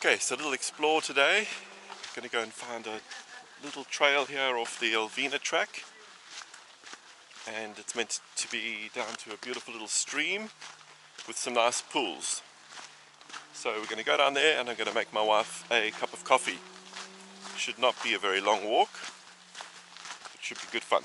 Okay, so a little explore today. Gonna go and find a little trail here off the Elvina track, and it's meant to be down to a beautiful little stream with some nice pools. So we're gonna go down there and I'm gonna make my wife a cup of coffee. Should not be a very long walk, it should be good fun.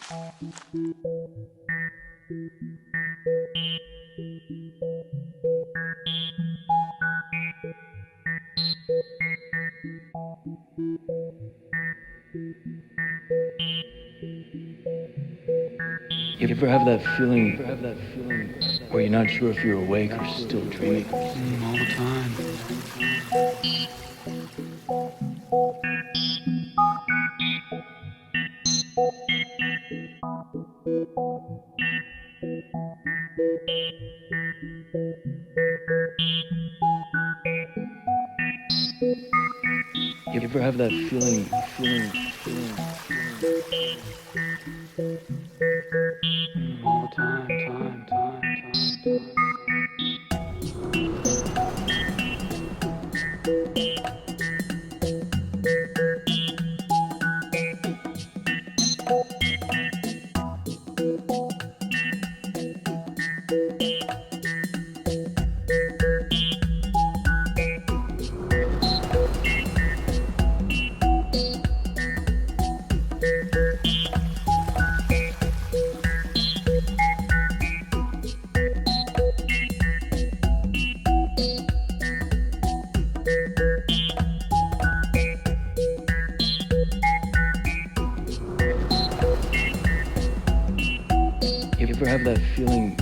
You ever have that feeling where you're not sure if you're awake or still dreaming? All the time. You ever have that feeling All the time. You ever have that feeling